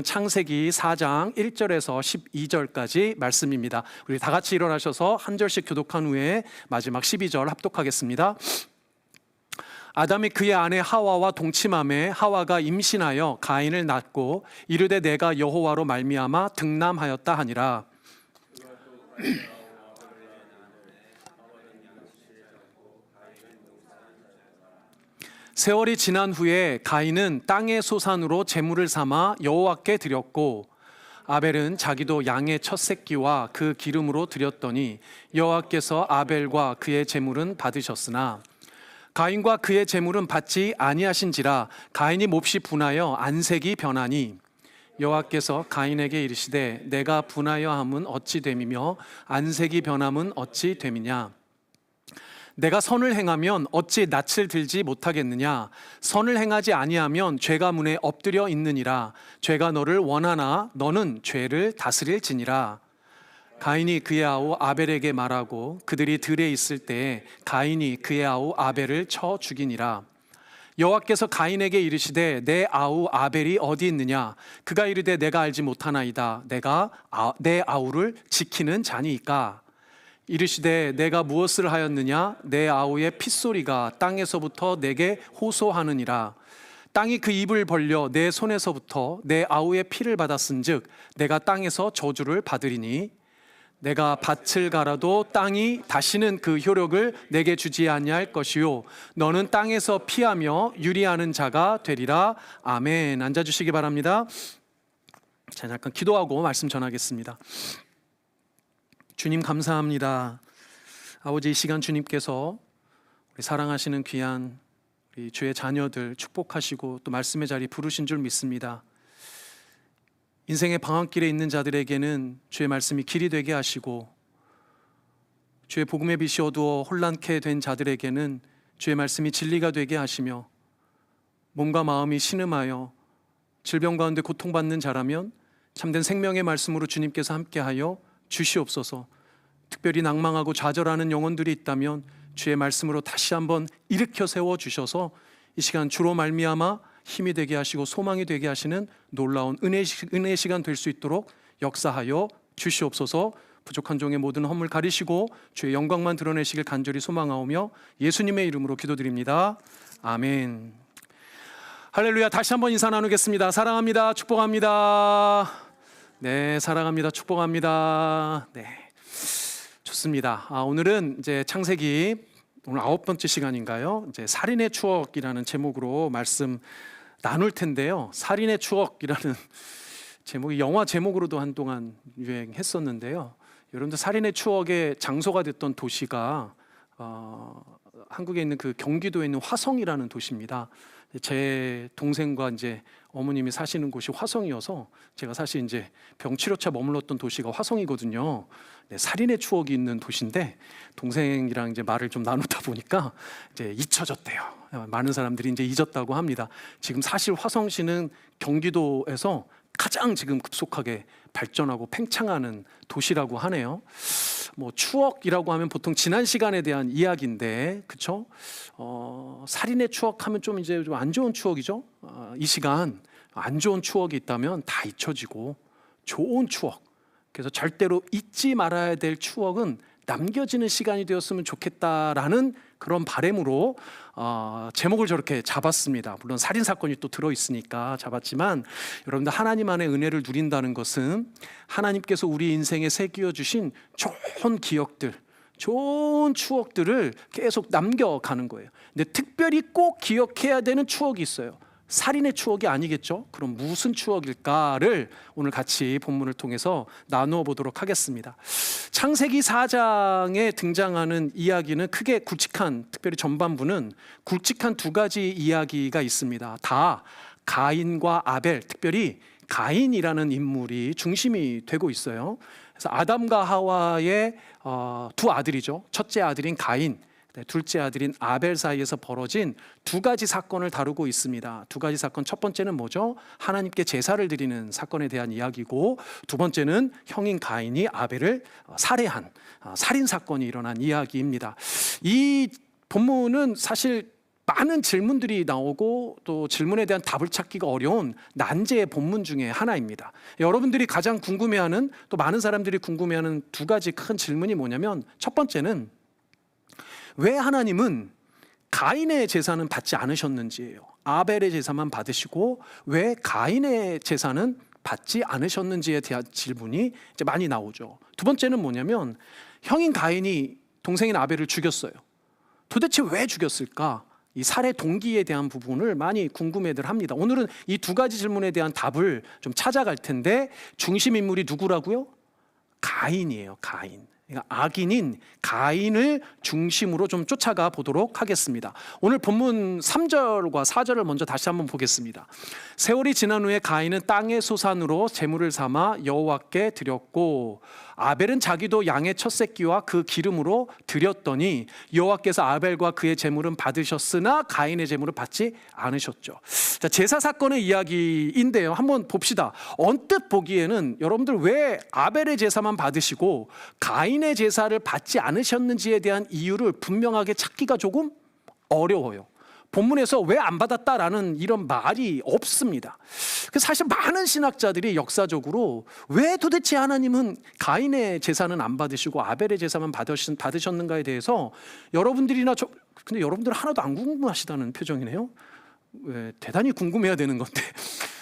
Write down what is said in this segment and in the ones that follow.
창세기 4장 1절에서 12절까지 말씀입니다. 우리 다 같이 일어나셔서 한 절씩 교독한 후에 마지막 12절 합독하겠습니다. 아담이 그의 아내 하와와 동침하매 하와가 임신하여 가인을 낳고 이르되 내가 여호와로 말미암아 등남하였다 하니라. 세월이 지난 후에 가인은 땅의 소산으로 제물을 삼아 여호와께 드렸고 아벨은 자기도 양의 첫 새끼와 그 기름으로 드렸더니 여호와께서 아벨과 그의 제물은 받으셨으나 가인과 그의 제물은 받지 아니하신지라 가인이 몹시 분하여 안색이 변하니 여호와께서 가인에게 이르시되 내가 분하여 함은 어찌 됨이며 안색이 변함은 어찌 됨이냐. 내가 선을 행하면 어찌 낯을 들지 못하겠느냐. 선을 행하지 아니하면 죄가 문에 엎드려 있느니라. 죄가 너를 원하나 너는 죄를 다스릴지니라. 가인이 그의 아우 아벨에게 말하고 그들이 들에 있을 때에 가인이 그의 아우 아벨을 쳐 죽이니라. 여호와께서 가인에게 이르시되 내 아우 아벨이 어디 있느냐. 그가 이르되 내가 알지 못하나이다. 내가 내 아우를 지키는 자니이까. 이르시되 내가 무엇을 하였느냐. 내 아우의 핏소리가 땅에서부터 내게 호소하느니라. 땅이 그 입을 벌려 내 손에서부터 내 아우의 피를 받았은즉 내가 땅에서 저주를 받으리니 내가 밭을 갈아도 땅이 다시는 그 효력을 내게 주지 아니할 것이요 너는 땅에서 피하며 유리하는 자가 되리라. 아멘. 앉아주시기 바랍니다. 자, 잠깐 기도하고 말씀 전하겠습니다. 주님 감사합니다. 아버지, 이 시간 주님께서 우리 사랑하시는 귀한 우리 주의 자녀들 축복하시고 또 말씀의 자리 부르신 줄 믿습니다. 인생의 방황길에 있는 자들에게는 주의 말씀이 길이 되게 하시고 주의 복음의 빛이 어두워 혼란케 된 자들에게는 주의 말씀이 진리가 되게 하시며 몸과 마음이 신음하여 질병 가운데 고통받는 자라면 참된 생명의 말씀으로 주님께서 함께하여 주시옵소서. 특별히 낭망하고 좌절하는 영혼들이 있다면 주의 말씀으로 다시 한번 일으켜 세워 주셔서 이 시간 주로 말미암아 힘이 되게 하시고 소망이 되게 하시는 놀라운 은혜의 시간 될 수 있도록 역사하여 주시옵소서. 부족한 종의 모든 허물 가리시고 주의 영광만 드러내시길 간절히 소망하오며 예수님의 이름으로 기도드립니다. 아멘. 할렐루야. 다시 한번 인사 나누겠습니다. 사랑합니다. 축복합니다. 네, 사랑합니다. 축복합니다. 네, 좋습니다. 오늘은 이제 창세기 오늘 9번째 시간인가요? 이제 살인의 추억이라는 제목으로 말씀 나눌 텐데요. 살인의 추억이라는 제목이 영화 제목으로도 한동안 유행했었는데요. 여러분들 살인의 추억의 장소가 됐던 도시가 한국에 있는 그 경기도에 있는 화성이라는 도시입니다. 제 동생과 이제 어머님이 사시는 곳이 화성이어서 제가 사실 이제 병치료차 머물렀던 도시가 화성이거든요. 네, 살인의 추억이 있는 도시인데 동생이랑 이제 말을 좀 나누다 보니까 이제 잊혀졌대요. 많은 사람들이 이제 잊었다고 합니다. 지금 사실 화성시는 경기도에서 가장 지금 급속하게 발전하고 팽창하는 도시라고 하네요. 뭐 추억이라고 하면 보통 지난 시간에 대한 이야기인데, 그렇죠? 살인의 추억하면 좀 이제 좀 안 좋은 추억이죠. 이 시간 안 좋은 추억이 있다면 다 잊혀지고 좋은 추억, 그래서 절대로 잊지 말아야 될 추억은 남겨지는 시간이 되었으면 좋겠다라는 그런 바람으로 제목을 저렇게 잡았습니다. 물론 살인 사건이 또 들어있으니까 잡았지만 여러분들 하나님 안에 은혜를 누린다는 것은 하나님께서 우리 인생에 새기어 주신 좋은 기억들, 좋은 추억들을 계속 남겨가는 거예요. 근데 특별히 꼭 기억해야 되는 추억이 있어요. 살인의 추억이 아니겠죠? 그럼 무슨 추억일까를 오늘 같이 본문을 통해서 나누어 보도록 하겠습니다. 창세기 4장에 등장하는 이야기는 크게 굵직한, 특별히 전반부는 굵직한 두 가지 이야기가 있습니다. 다 가인과 아벨, 특별히 가인이라는 인물이 중심이 되고 있어요. 그래서 아담과 하와의 두 아들이죠. 첫째 아들인 가인, 둘째 아들인 아벨 사이에서 벌어진 두 가지 사건을 다루고 있습니다. 두 가지 사건, 첫 번째는 뭐죠? 하나님께 제사를 드리는 사건에 대한 이야기고, 두 번째는 형인 가인이 아벨을 살해한 살인 사건이 일어난 이야기입니다. 이 본문은 사실 많은 질문들이 나오고 또 질문에 대한 답을 찾기가 어려운 난제의 본문 중에 하나입니다. 여러분들이 가장 궁금해하는, 또 많은 사람들이 궁금해하는 두 가지 큰 질문이 뭐냐면, 첫 번째는 왜 하나님은 가인의 제사는 받지 않으셨는지예요. 아벨의 제사만 받으시고 왜 가인의 제사는 받지 않으셨는지에 대한 질문이 이제 많이 나오죠. 두 번째는 뭐냐면, 형인 가인이 동생인 아벨을 죽였어요. 도대체 왜 죽였을까? 이 살해 동기에 대한 부분을 많이 궁금해들 합니다. 오늘은 이 두 가지 질문에 대한 답을 좀 찾아갈 텐데, 중심 인물이 누구라고요? 가인이에요. 가인. 그러니까 악인인 가인을 중심으로 좀 쫓아가 보도록 하겠습니다. 오늘 본문 3절과 4절을 먼저 다시 한번 보겠습니다. 세월이 지난 후에 가인은 땅의 소산으로 제물을 삼아 여호와께 드렸고, 아벨은 자기도 양의 첫 새끼와 그 기름으로 드렸더니 여호와께서 아벨과 그의 제물은 받으셨으나 가인의 제물을 받지 않으셨죠. 자, 제사 사건의 이야기인데요, 한번 봅시다. 언뜻 보기에는 여러분들 왜 아벨의 제사만 받으시고 가인의 제사를 받지 않으셨는지에 대한 이유를 분명하게 찾기가 조금 어려워요. 본문에서 왜 안 받았다라는 이런 말이 없습니다. 사실 많은 신학자들이 역사적으로 왜 도대체 하나님은 가인의 제사는 안 받으시고 아벨의 제사만 받으셨는가에 대해서 근데 여러분들 하나도 안 궁금하시다는 표정이네요. 왜, 대단히 궁금해야 되는 건데.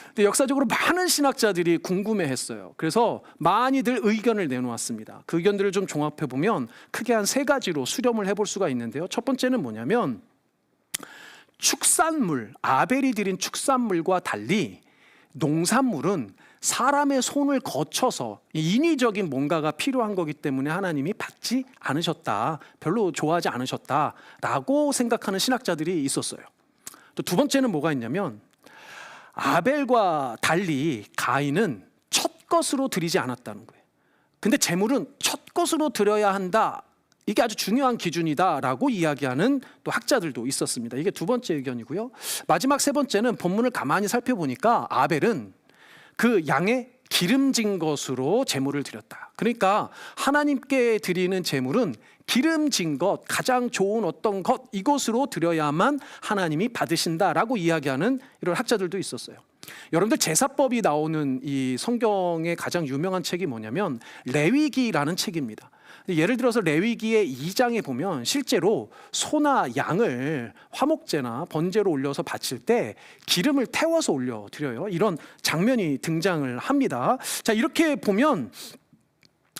근데 역사적으로 많은 신학자들이 궁금해했어요. 그래서 많이들 의견을 내놓았습니다. 그 의견들을 좀 종합해 보면 크게 한 세 가지로 수렴을 해볼 수가 있는데요. 첫 번째는 뭐냐면, 축산물, 아벨이 드린 축산물과 달리 농산물은 사람의 손을 거쳐서 인위적인 뭔가가 필요한 거기 때문에 하나님이 받지 않으셨다, 별로 좋아하지 않으셨다라고 생각하는 신학자들이 있었어요. 또 두 번째는 뭐가 있냐면, 아벨과 달리 가인은 첫 것으로 드리지 않았다는 거예요. 근데 제물은 첫 것으로 드려야 한다, 이게 아주 중요한 기준이다라고 이야기하는 또 학자들도 있었습니다. 이게 두 번째 의견이고요. 마지막 세 번째는 본문을 가만히 살펴보니까 아벨은 그 양의 기름진 것으로 제물을 드렸다. 그러니까 하나님께 드리는 제물은 기름진 것, 가장 좋은 어떤 것, 이것으로 드려야만 하나님이 받으신다라고 이야기하는 이런 학자들도 있었어요. 여러분들, 제사법이 나오는 이 성경의 가장 유명한 책이 뭐냐면 레위기라는 책입니다. 예를 들어서 레위기의 2장에 보면 실제로 소나 양을 화목제나 번제로 올려서 바칠 때 기름을 태워서 올려드려요. 이런 장면이 등장을 합니다. 자, 이렇게 보면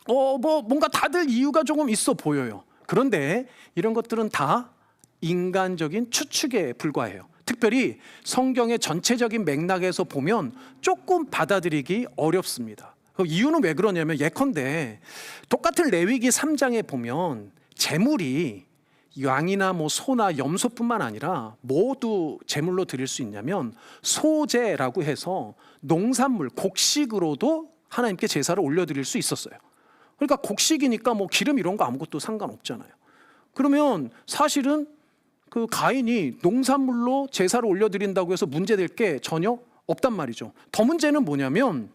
뭔가 다들 이유가 조금 있어 보여요. 그런데 이런 것들은 다 인간적인 추측에 불과해요. 특별히 성경의 전체적인 맥락에서 보면 조금 받아들이기 어렵습니다. 그 이유는 왜 그러냐면, 예컨대 똑같은 레위기 3장에 보면 제물이 양이나 소나 염소뿐만 아니라 모두 제물로 드릴 수 있냐면 소제라고 해서 농산물, 곡식으로도 하나님께 제사를 올려드릴 수 있었어요. 그러니까 곡식이니까 기름 이런 거 아무것도 상관없잖아요. 그러면 사실은 그 가인이 농산물로 제사를 올려드린다고 해서 문제될 게 전혀 없단 말이죠. 더 문제는 뭐냐면,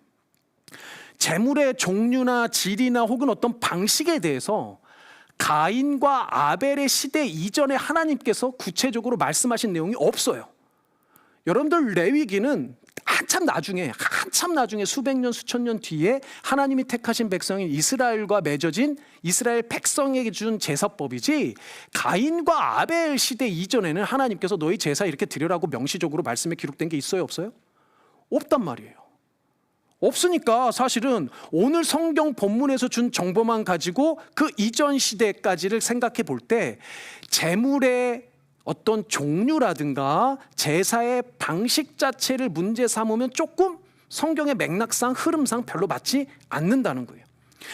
제물의 종류나 질이나 혹은 어떤 방식에 대해서 가인과 아벨의 시대 이전에 하나님께서 구체적으로 말씀하신 내용이 없어요. 여러분들, 레위기는 한참 나중에 수백 년, 수천 년 뒤에 하나님이 택하신 백성인 이스라엘과 맺어진 이스라엘 백성에게 준 제사법이지, 가인과 아벨 시대 이전에는 하나님께서 너희 제사 이렇게 드리라고 명시적으로 말씀에 기록된 게 있어요, 없어요? 없단 말이에요. 없으니까 사실은 오늘 성경 본문에서 준 정보만 가지고 그 이전 시대까지를 생각해 볼 때 제물의 어떤 종류라든가 제사의 방식 자체를 문제 삼으면 조금 성경의 맥락상 흐름상 별로 맞지 않는다는 거예요.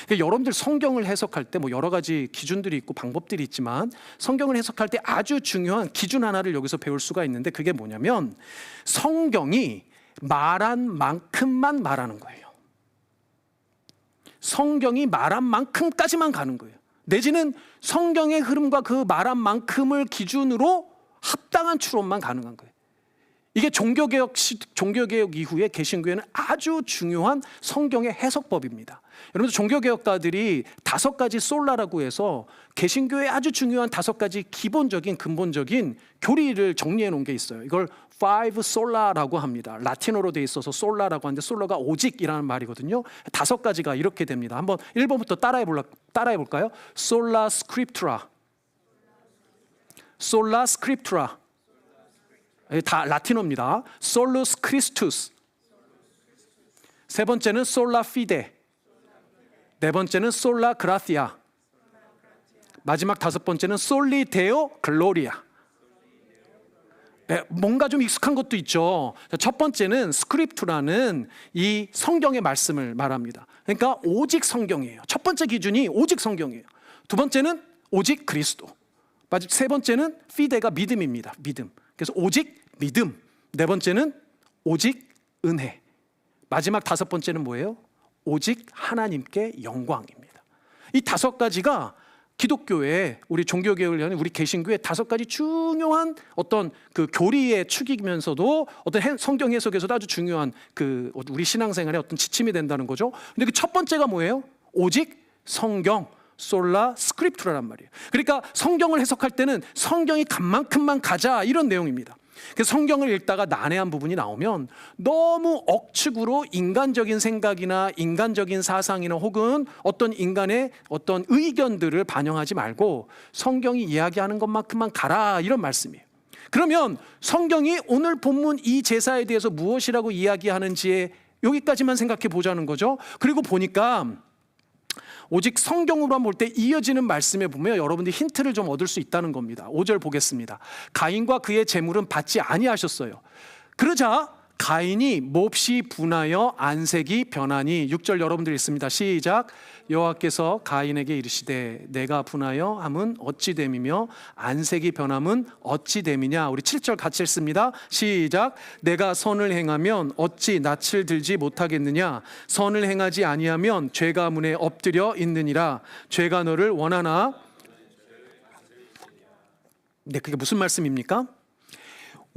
그러니까 여러분들, 성경을 해석할 때 여러 가지 기준들이 있고 방법들이 있지만, 성경을 해석할 때 아주 중요한 기준 하나를 여기서 배울 수가 있는데, 그게 뭐냐면 성경이 말한 만큼만 말하는 거예요. 성경이 말한 만큼까지만 가는 거예요. 내지는 성경의 흐름과 그 말한 만큼을 기준으로 합당한 추론만 가능한 거예요. 이게 종교개혁 이후에 개신교회는 아주 중요한 성경의 해석법입니다. 여러분들 종교개혁가들이 5가지 솔라라고 해서 개신교의 아주 중요한 5가지 기본적인 근본적인 교리를 정리해 놓은 게 있어요. 이걸 five sola라고 합니다. 라틴어로 돼 있어서 솔라라고 하는데 솔라가 오직이라는 말이거든요. 5가지가 이렇게 됩니다. 한번 1번부터 따라해 볼까요? 솔라 스크립투라, 솔라 스크립투라, 다 라틴어입니다. 솔루스 크리스투스. 3번째는 솔라 피데. 4번째는 솔라 그라티아. 마지막 5번째는 솔리 데오 글로리아. 뭔가 좀 익숙한 것도 있죠. 첫 번째는 스크립투라는 이 성경의 말씀을 말합니다. 그러니까 오직 성경이에요. 첫 번째 기준이 오직 성경이에요. 두 번째는 오직 그리스도. 세 번째는 피데가 믿음입니다. 믿음. 그래서 오직 믿음. 4번째는 오직 은혜. 마지막 5번째는 뭐예요? 오직 하나님께 영광입니다. 이 5가지가 기독교의 우리 종교개혁을 위한 우리 개신교의 5가지 중요한 어떤 그 교리의 축이면서도 어떤 성경 해석에서도 아주 중요한 그 우리 신앙생활의 어떤 지침이 된다는 거죠. 근데 그 첫 번째가 뭐예요? 오직 성경, 솔라 스크립투라란 말이에요. 그러니까 성경을 해석할 때는 성경이 간 만큼만 가자 이런 내용입니다. 그래서 성경을 읽다가 난해한 부분이 나오면 너무 억측으로 인간적인 생각이나 인간적인 사상이나 혹은 어떤 인간의 어떤 의견들을 반영하지 말고 성경이 이야기하는 것만큼만 가라 이런 말씀이에요. 그러면 성경이 오늘 본문 이 제사에 대해서 무엇이라고 이야기하는지에 여기까지만 생각해 보자는 거죠. 그리고 보니까 오직 성경으로만 볼 때 이어지는 말씀에 보면 여러분들이 힌트를 좀 얻을 수 있다는 겁니다. 5절 보겠습니다. 가인과 그의 재물은 받지 아니하셨어요. 그러자 가인이 몹시 분하여 안색이 변하니 6절 여러분들 있습니다. 시작. 여호와께서 가인에게 이르시되 내가 분하여 함은 어찌 됨이며 안색이 변함은 어찌 됨이냐. 우리 7절 같이 읽습니다. 시작. 내가 선을 행하면 어찌 낯을 들지 못하겠느냐. 선을 행하지 아니하면 죄가 문에 엎드려 있느니라. 죄가 너를 원하나. 네, 그게 무슨 말씀입니까?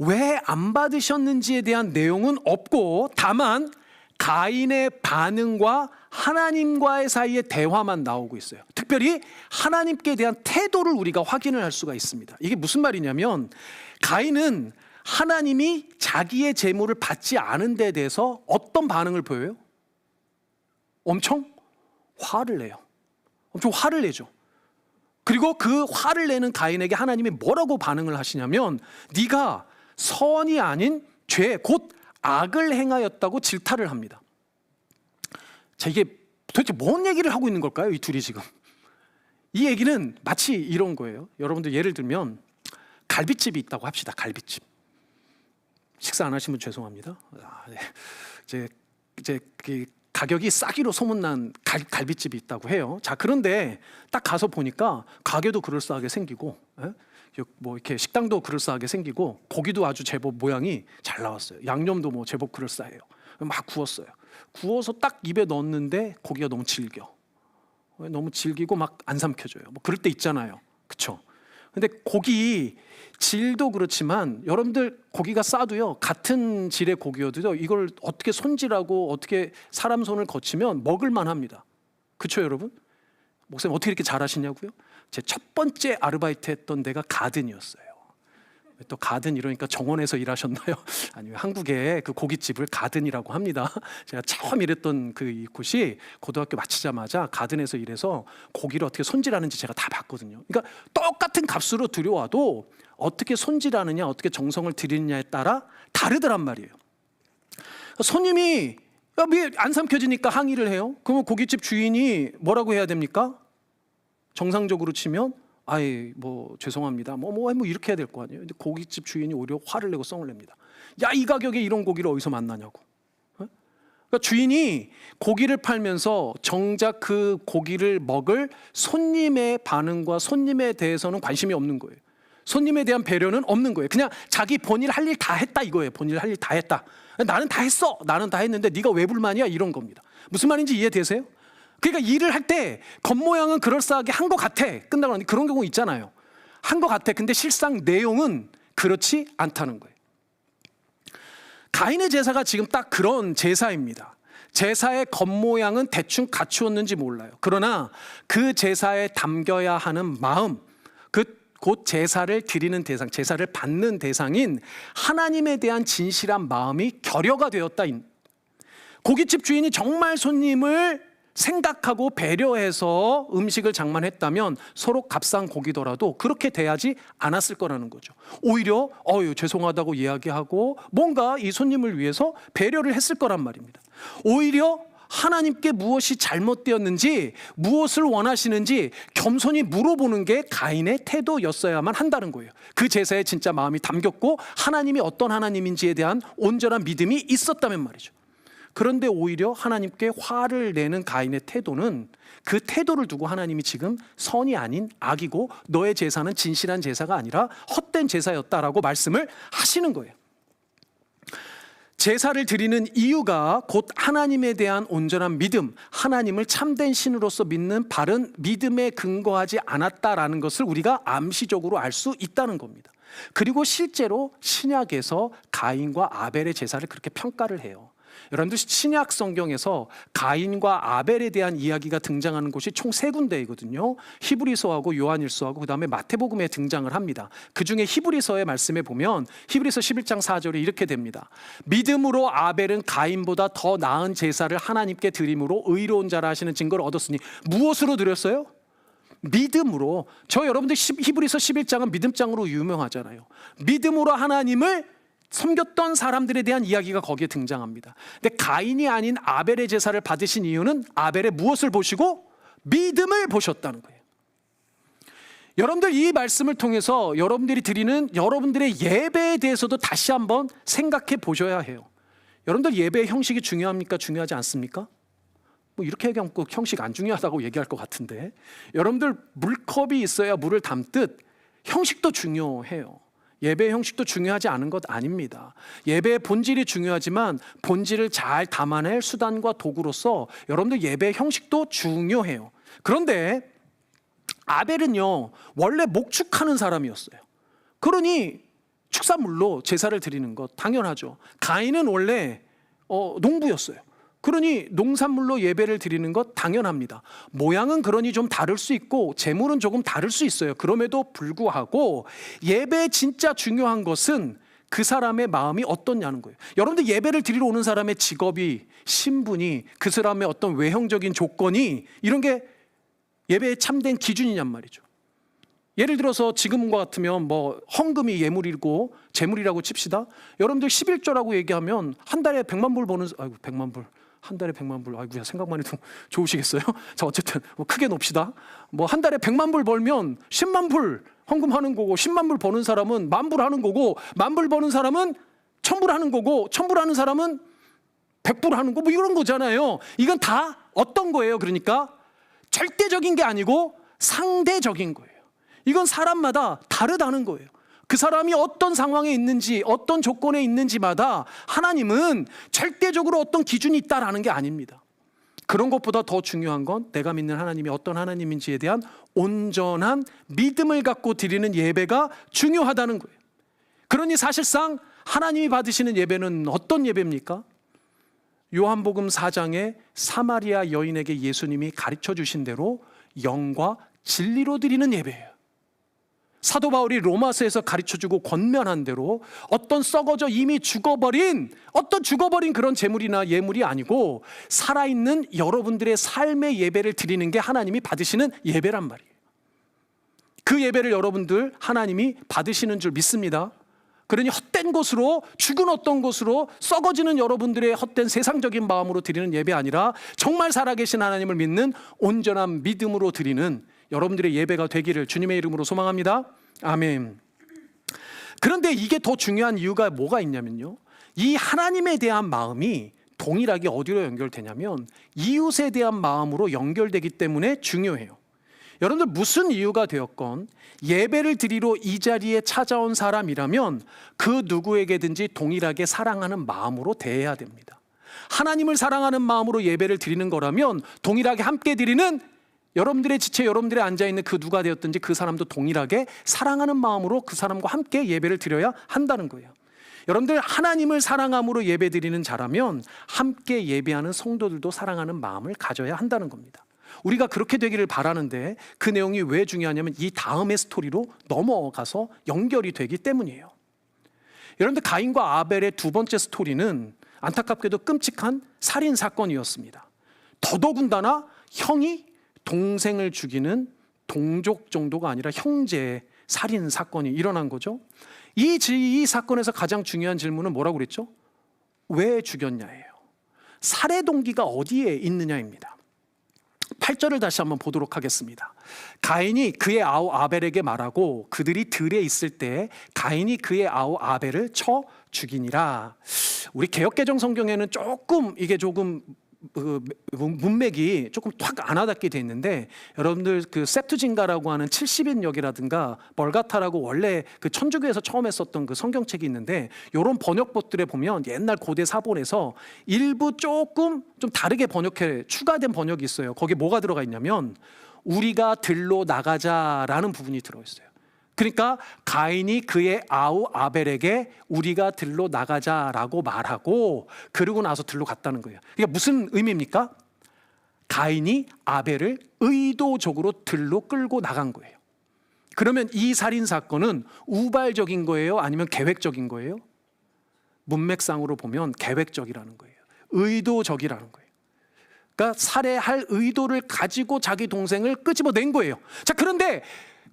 왜 안 받으셨는지에 대한 내용은 없고 다만 가인의 반응과 하나님과의 사이의 대화만 나오고 있어요. 특별히 하나님께 대한 태도를 우리가 확인을 할 수가 있습니다. 이게 무슨 말이냐면 가인은 하나님이 자기의 재물을 받지 않은 데 대해서 어떤 반응을 보여요? 엄청 화를 내요. 엄청 화를 내죠. 그리고 그 화를 내는 가인에게 하나님이 뭐라고 반응을 하시냐면 네가 선이 아닌 죄, 곧 악을 행하였다고 질타를 합니다. 자, 이게 도대체 뭔 얘기를 하고 있는 걸까요? 이 둘이 지금. 이 얘기는 마치 이런 거예요. 여러분들 예를 들면 갈비집이 있다고 합시다. 갈비집. 식사 안 하시면 죄송합니다. 네. 이제 그 가격이 싸기로 소문난 갈비집이 있다고 해요. 자, 그런데 딱 가서 보니까 가게도 그럴싸하게 생기고, 뭐 이렇게 식당도 그럴싸하게 생기고 고기도 아주 제법 모양이 잘 나왔어요. 양념도 뭐 제법 그럴싸해요. 막 구웠어요. 구워서 딱 입에 넣었는데 고기가 너무 질겨. 너무 질기고 막 안 삼켜져요. 뭐 그럴 때 있잖아요. 그렇죠? 근데 고기 질도 그렇지만 여러분들 고기가 싸도요. 같은 질의 고기여도요. 이걸 어떻게 손질하고 어떻게 사람 손을 거치면 먹을만 합니다. 그렇죠, 여러분? 목사님 어떻게 이렇게 잘하시냐고요? 제 첫 번째 아르바이트 했던 데가 가든이었어요. 또 가든 이러니까 정원에서 일하셨나요? 아니면 한국의 그 고깃집을 가든이라고 합니다. 제가 처음 일했던 그 곳이 고등학교 마치자마자 가든에서 일해서 고기를 어떻게 손질하는지 제가 다 봤거든요. 그러니까 똑같은 값으로 들여와도 어떻게 손질하느냐, 어떻게 정성을 들이느냐에 따라 다르더란 말이에요. 손님이 왜 안 삼켜지니까 항의를 해요? 그러면 고깃집 주인이 뭐라고 해야 됩니까? 정상적으로 치면 아이 뭐 죄송합니다 뭐 이렇게 해야 될 거 아니에요. 근데 고깃집 주인이 오히려 화를 내고 썽을 냅니다. 야, 이 가격에 이런 고기를 어디서 만나냐고. 그러니까 주인이 고기를 팔면서 정작 그 고기를 먹을 손님의 반응과 손님에 대해서는 관심이 없는 거예요. 손님에 대한 배려는 없는 거예요. 그냥 자기 본인 할 일 다 했다 이거예요. 본인 할 일 다 했다. 나는 다 했어. 나는 다 했는데 네가 왜 불만이야? 이런 겁니다. 무슨 말인지 이해되세요? 그러니까 일을 할 때 겉모양은 그럴싸하게 한 것 같아. 끝나고 나니 그런 경우 있잖아요. 한 것 같아. 근데 실상 내용은 그렇지 않다는 거예요. 가인의 제사가 지금 딱 그런 제사입니다. 제사의 겉모양은 대충 갖추었는지 몰라요. 그러나 그 제사에 담겨야 하는 마음, 곧 제사를 드리는 대상, 제사를 받는 대상인 하나님에 대한 진실한 마음이 결여가 되었다. 고깃집 주인이 정말 손님을 생각하고 배려해서 음식을 장만했다면 서로 값싼 고기더라도 그렇게 대하지 않았을 거라는 거죠. 오히려 죄송하다고 이야기하고 뭔가 이 손님을 위해서 배려를 했을 거란 말입니다. 오히려 하나님께 무엇이 잘못되었는지, 무엇을 원하시는지 겸손히 물어보는 게 가인의 태도였어야만 한다는 거예요. 그 제사에 진짜 마음이 담겼고 하나님이 어떤 하나님인지에 대한 온전한 믿음이 있었다면 말이죠. 그런데 오히려 하나님께 화를 내는 가인의 태도는, 그 태도를 두고 하나님이 지금 선이 아닌 악이고 너의 제사는 진실한 제사가 아니라 헛된 제사였다라고 말씀을 하시는 거예요. 제사를 드리는 이유가 곧 하나님에 대한 온전한 믿음, 하나님을 참된 신으로서 믿는 바른 믿음에 근거하지 않았다라는 것을 우리가 암시적으로 알 수 있다는 겁니다. 그리고 실제로 신약에서 가인과 아벨의 제사를 그렇게 평가를 해요. 여러분들 신약 성경에서 가인과 아벨에 대한 이야기가 등장하는 곳이 총 3군데이거든요. 히브리서하고 요한일서하고 그다음에 마태복음에 등장을 합니다. 그중에 히브리서의 말씀에 보면 히브리서 11장 4절에 이렇게 됩니다. 믿음으로 아벨은 가인보다 더 나은 제사를 하나님께 드림으로 의로운 자라 하시는 증거를 얻었으니. 무엇으로 드렸어요? 믿음으로. 여러분들 히브리서 11장은 믿음장으로 유명하잖아요. 믿음으로 하나님을 섬겼던 사람들에 대한 이야기가 거기에 등장합니다. 근데 가인이 아닌 아벨의 제사를 받으신 이유는 아벨의 무엇을 보시고? 믿음을 보셨다는 거예요. 여러분들 이 말씀을 통해서 여러분들이 드리는 여러분들의 예배에 대해서도 다시 한번 생각해 보셔야 해요. 여러분들 예배의 형식이 중요합니까? 중요하지 않습니까? 이렇게 얘기하면 꼭 형식 안 중요하다고 얘기할 것 같은데, 여러분들 물컵이 있어야 물을 담듯 형식도 중요해요. 예배의 형식도 중요하지 않은 것 아닙니다. 예배의 본질이 중요하지만 본질을 잘 담아낼 수단과 도구로서 여러분들 예배의 형식도 중요해요. 그런데 아벨은요, 원래 목축하는 사람이었어요. 그러니 축산물로 제사를 드리는 것 당연하죠. 가인은 원래 농부였어요. 그러니 농산물로 예배를 드리는 것 당연합니다. 모양은 그러니 좀 다를 수 있고 제물은 조금 다를 수 있어요. 그럼에도 불구하고 예배에 진짜 중요한 것은 그 사람의 마음이 어떻냐는 거예요. 여러분들 예배를 드리러 오는 사람의 직업이, 신분이, 그 사람의 어떤 외형적인 조건이, 이런 게 예배의 참된 기준이냔 말이죠. 예를 들어서 지금과 같으면 헌금이 예물이고 제물이라고 칩시다. 여러분들 11조라고 얘기하면 한 달에 100만 불 버는, 100만 불, 한 달에 100만 불, 아이고야, 생각만 해도 좋으시겠어요? 자, 어쨌든 크게 높시다. 한 달에 100만 불 벌면 10만 불 헌금하는 거고, 10만 불 버는 사람은 10,000불 하는 거고, 10,000불 버는 사람은 1,000불 하는 거고, 1,000불 하는 사람은 100불 하는 거, 이런 거잖아요. 이건 다 어떤 거예요? 그러니까 절대적인 게 아니고 상대적인 거예요. 이건 사람마다 다르다는 거예요. 그 사람이 어떤 상황에 있는지, 어떤 조건에 있는지마다 하나님은 절대적으로 어떤 기준이 있다라는 게 아닙니다. 그런 것보다 더 중요한 건 내가 믿는 하나님이 어떤 하나님인지에 대한 온전한 믿음을 갖고 드리는 예배가 중요하다는 거예요. 그러니 사실상 하나님이 받으시는 예배는 어떤 예배입니까? 요한복음 4장에 사마리아 여인에게 예수님이 가르쳐 주신 대로 영과 진리로 드리는 예배예요. 사도 바울이 로마서에서 가르쳐주고 권면한 대로 어떤 썩어져 이미 죽어버린 그런 재물이나 예물이 아니고 살아있는 여러분들의 삶의 예배를 드리는 게 하나님이 받으시는 예배란 말이에요. 그 예배를 여러분들 하나님이 받으시는 줄 믿습니다. 그러니 헛된 것으로, 죽은 어떤 것으로, 썩어지는 여러분들의 헛된 세상적인 마음으로 드리는 예배 아니라 정말 살아계신 하나님을 믿는 온전한 믿음으로 드리는 여러분들의 예배가 되기를 주님의 이름으로 소망합니다. 아멘. 그런데 이게 더 중요한 이유가 뭐가 있냐면요, 이 하나님에 대한 마음이 동일하게 어디로 연결되냐면 이웃에 대한 마음으로 연결되기 때문에 중요해요. 여러분들 무슨 이유가 되었건 예배를 드리러 이 자리에 찾아온 사람이라면 그 누구에게든지 동일하게 사랑하는 마음으로 대해야 됩니다. 하나님을 사랑하는 마음으로 예배를 드리는 거라면 동일하게 함께 드리는, 여러분들의 지체, 여러분들의 앉아있는 그 누가 되었든지 그 사람도 동일하게 사랑하는 마음으로 그 사람과 함께 예배를 드려야 한다는 거예요. 여러분들 하나님을 사랑함으로 예배드리는 자라면 함께 예배하는 성도들도 사랑하는 마음을 가져야 한다는 겁니다. 우리가 그렇게 되기를 바라는데 그 내용이 왜 중요하냐면 이 다음의 스토리로 넘어가서 연결이 되기 때문이에요. 여러분들 가인과 아벨의 두 번째 스토리는 안타깝게도 끔찍한 살인 사건이었습니다. 더더군다나 형이 동생을 죽이는 동족 정도가 아니라 형제 살인 사건이 일어난 거죠. 이 사건에서 가장 중요한 질문은 뭐라고 그랬죠? 왜 죽였냐예요. 살해 동기가 어디에 있느냐입니다. 8절을 다시 한번 보도록 하겠습니다. 가인이 그의 아우 아벨에게 말하고 그들이 들에 있을 때 가인이 그의 아우 아벨을 쳐 죽이니라. 우리 개역개정 성경에는 조금 문맥이 조금 탁 안 와닿게 돼 있는데, 여러분들 그 septuaginta라고 하는 70인역이라든가 벌가타라고 원래 그 천주교에서 처음 했었던 그 성경책이 있는데, 이런 번역본들에 보면 옛날 고대 사본에서 일부 조금 좀 다르게 번역해 추가된 번역이 있어요. 거기에 뭐가 들어가 있냐면 우리가 들로 나가자라는 부분이 들어있어요. 그러니까 가인이 그의 아우 아벨에게 우리가 들로 나가자라고 말하고 그러고 나서 들로 갔다는 거예요. 그러니까 무슨 의미입니까? 가인이 아벨을 의도적으로 들로 끌고 나간 거예요. 그러면 이 살인 사건은 우발적인 거예요? 아니면 계획적인 거예요? 문맥상으로 보면 계획적이라는 거예요. 의도적이라는 거예요. 그러니까 살해할 의도를 가지고 자기 동생을 끄집어낸 거예요. 자, 그런데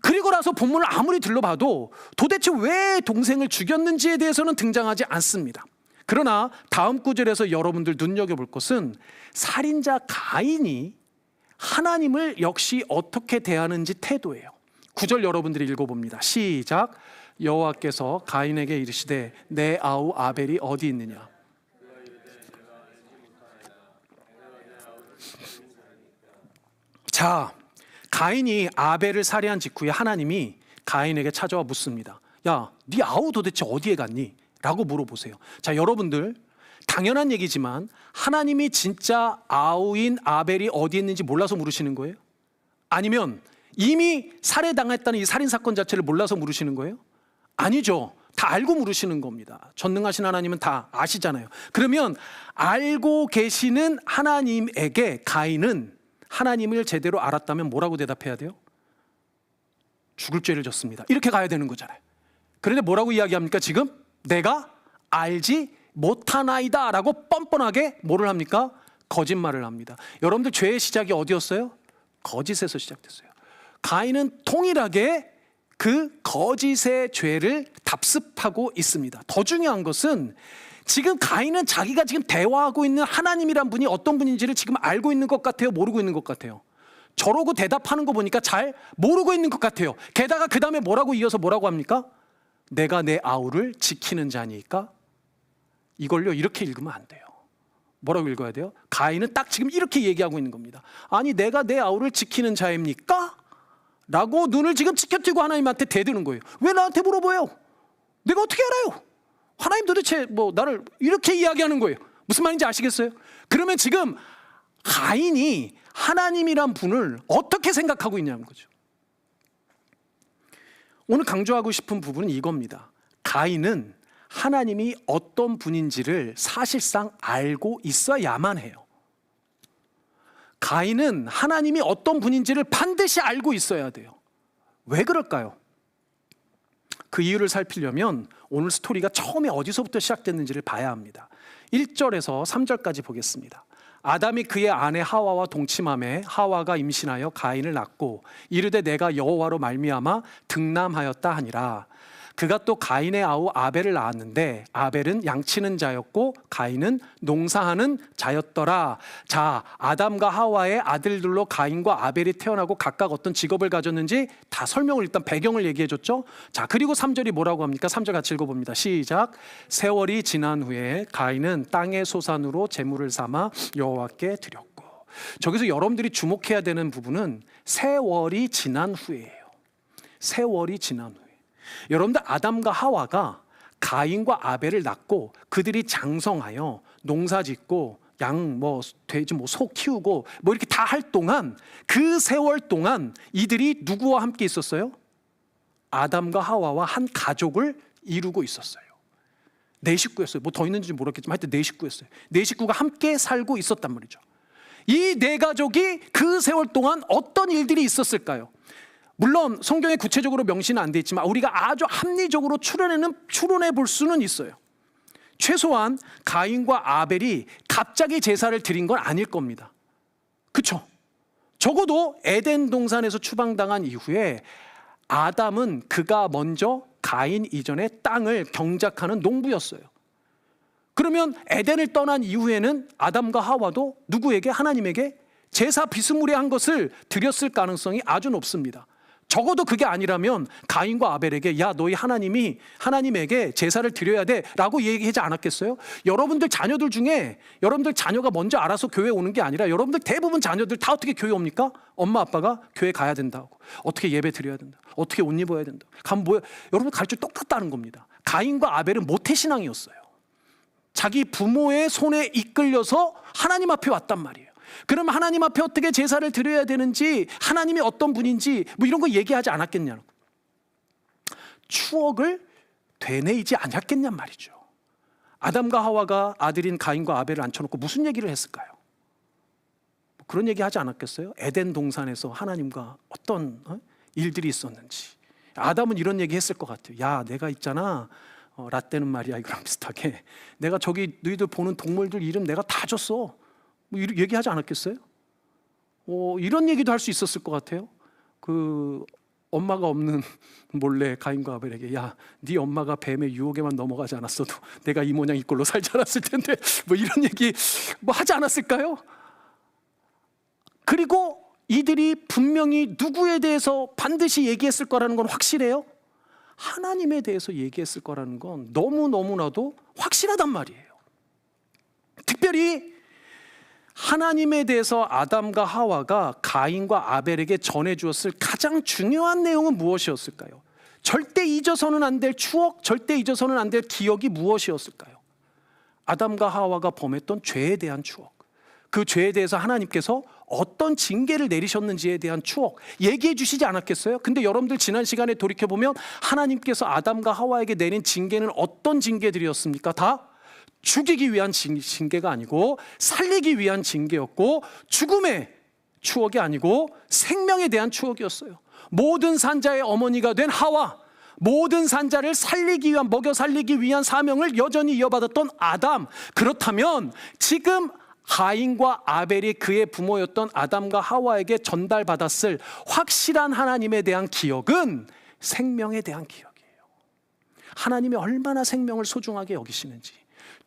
그리고 나서 본문을 아무리 들러봐도 도대체 왜 동생을 죽였는지에 대해서는 등장하지 않습니다. 그러나 다음 구절에서 여러분들 눈여겨볼 것은 살인자 가인이 하나님을 역시 어떻게 대하는지 태도예요. 9절 여러분들이 읽어봅니다. 시작. 여호와께서 가인에게 이르시되 내 아우 아벨이 어디 있느냐. 자, 가인이 아벨을 살해한 직후에 하나님이 가인에게 찾아와 묻습니다. 야, 네 아우 도대체 어디에 갔니? 라고 물어보세요. 자, 여러분들 당연한 얘기지만 하나님이 진짜 아우인 아벨이 어디 있는지 몰라서 물으시는 거예요? 아니면 이미 살해당했다는 이 살인사건 자체를 몰라서 물으시는 거예요? 아니죠. 다 알고 물으시는 겁니다. 전능하신 하나님은 다 아시잖아요. 그러면 알고 계시는 하나님에게 가인은 하나님을 제대로 알았다면 뭐라고 대답해야 돼요? 죽을 죄를 졌습니다. 이렇게 가야 되는 거잖아요. 그런데 뭐라고 이야기합니까? 지금 내가 알지 못하나이다 라고 뻔뻔하게 뭐를 합니까? 거짓말을 합니다. 여러분들 죄의 시작이 어디였어요? 거짓에서 시작됐어요. 가인은 통일하게 그 거짓의 죄를 답습하고 있습니다. 더 중요한 것은 지금 가인은 자기가 지금 대화하고 있는 하나님이란 분이 어떤 분인지를 지금 알고 있는 것 같아요? 모르고 있는 것 같아요? 저러고 대답하는 거 보니까 잘 모르고 있는 것 같아요. 게다가 그 다음에 뭐라고 이어서 뭐라고 합니까? 내가 내 아우를 지키는 자니까. 이걸요 이렇게 읽으면 안 돼요. 뭐라고 읽어야 돼요? 가인은 딱 지금 이렇게 얘기하고 있는 겁니다. 아니 내가 내 아우를 지키는 자입니까? 라고 눈을 지금 치켜뜨고 하나님한테 대드는 거예요. 왜 나한테 물어봐요? 내가 어떻게 알아요? 하나님 도대체 뭐 나를 이렇게 이야기하는 거예요. 무슨 말인지 아시겠어요? 그러면 지금 가인이 하나님이란 분을 어떻게 생각하고 있냐는 거죠. 오늘 강조하고 싶은 부분은 이겁니다. 가인은 하나님이 어떤 분인지를 사실상 알고 있어야만 해요. 가인은 하나님이 어떤 분인지를 반드시 알고 있어야 돼요. 왜 그럴까요? 그 이유를 살피려면 오늘 스토리가 처음에 어디서부터 시작됐는지를 봐야 합니다. 1절에서 3절까지 보겠습니다. 아담이 그의 아내 하와와 동침하매 하와가 임신하여 가인을 낳고 이르되 내가 여호와로 말미암아 등남하였다 하니라. 그가 또 가인의 아우 아벨을 낳았는데 아벨은 양치는 자였고 가인은 농사하는 자였더라. 자, 아담과 하와의 아들들로 가인과 아벨이 태어나고 각각 어떤 직업을 가졌는지 다 설명을 일단 배경을 얘기해 줬죠. 자, 그리고 3절이 뭐라고 합니까? 3절 같이 읽어봅니다. 시작. 세월이 지난 후에 가인은 땅의 소산으로 제물을 삼아 여호와께 드렸고. 저기서 여러분들이 주목해야 되는 부분은 세월이 지난 후예요. 세월이 지난 후. 여러분들 아담과 하와가 가인과 아벨을 낳고 그들이 장성하여 농사짓고 양 돼지 소 키우고 이렇게 다 할 동안 그 세월 동안 이들이 누구와 함께 있었어요? 아담과 하와와 한 가족을 이루고 있었어요. 네 식구였어요. 뭐 더 있는지 모르겠지만 하여튼 네 식구였어요. 네 식구가 함께 살고 있었단 말이죠. 이 네 가족이 그 세월 동안 어떤 일들이 있었을까요? 물론 성경에 구체적으로 명시는 안 돼 있지만 우리가 아주 합리적으로 추론해 볼 수는 있어요. 최소한 가인과 아벨이 갑자기 제사를 드린 건 아닐 겁니다. 그렇죠? 적어도 에덴 동산에서 추방당한 이후에 아담은 그가 먼저 가인 이전에 땅을 경작하는 농부였어요. 그러면 에덴을 떠난 이후에는 아담과 하와도 누구에게? 하나님에게 제사 비스무리한 것을 드렸을 가능성이 아주 높습니다. 적어도 그게 아니라면 가인과 아벨에게 야 너희 하나님이 하나님에게 제사를 드려야 돼 라고 얘기하지 않았겠어요? 여러분들 자녀들 중에 여러분들 자녀가 먼저 알아서 교회 오는 게 아니라 여러분들 대부분 자녀들 다 어떻게 교회 옵니까? 엄마 아빠가 교회 가야 된다고, 어떻게 예배 드려야 된다, 어떻게 옷 입어야 된다, 가면 뭐야? 여러분 가르쳐 똑같다는 겁니다. 가인과 아벨은 모태신앙이었어요. 자기 부모의 손에 이끌려서 하나님 앞에 왔단 말이에요. 그럼 하나님 앞에 어떻게 제사를 드려야 되는지, 하나님이 어떤 분인지 뭐 이런 거 얘기하지 않았겠냐는, 추억을 되뇌이지 않았겠냔 말이죠. 아담과 하와가 아들인 가인과 아벨을 앉혀놓고 무슨 얘기를 했을까요? 그런 얘기 하지 않았겠어요? 에덴 동산에서 하나님과 어떤 일들이 있었는지. 아담은 이런 얘기 했을 것 같아요. 야 내가 있잖아, 라떼는 말이야 이거랑 비슷하게 내가 저기 너희들 보는 동물들 이름 내가 다 줬어, 뭐 이렇게 얘기하지 않았겠어요? 이런 얘기도 할 수 있었을 것 같아요. 그 엄마가 없는 몰래 가인과 아벨에게 야 네 엄마가 뱀의 유혹에만 넘어가지 않았어도 내가 이 모양 이 꼴로 살지 않았을 텐데 뭐 이런 얘기 뭐 하지 않았을까요? 그리고 이들이 분명히 누구에 대해서 반드시 얘기했을 거라는 건 확실해요. 하나님에 대해서 얘기했을 거라는 건 너무너무나도 확실하단 말이에요. 특별히 하나님에 대해서 아담과 하와가 가인과 아벨에게 전해주었을 가장 중요한 내용은 무엇이었을까요? 절대 잊어서는 안 될 추억, 절대 잊어서는 안 될 기억이 무엇이었을까요? 아담과 하와가 범했던 죄에 대한 추억, 그 죄에 대해서 하나님께서 어떤 징계를 내리셨는지에 대한 추억 얘기해 주시지 않았겠어요? 근데 여러분들 지난 시간에 돌이켜보면 하나님께서 아담과 하와에게 내린 징계는 어떤 징계들이었습니까? 다 죽이기 위한 징계가 아니고 살리기 위한 징계였고, 죽음의 추억이 아니고 생명에 대한 추억이었어요. 모든 산자의 어머니가 된 하와, 모든 산자를 살리기 위한, 먹여 살리기 위한 사명을 여전히 이어받았던 아담. 그렇다면 지금 가인과 아벨이 그의 부모였던 아담과 하와에게 전달받았을 확실한 하나님에 대한 기억은 생명에 대한 기억이에요. 하나님이 얼마나 생명을 소중하게 여기시는지,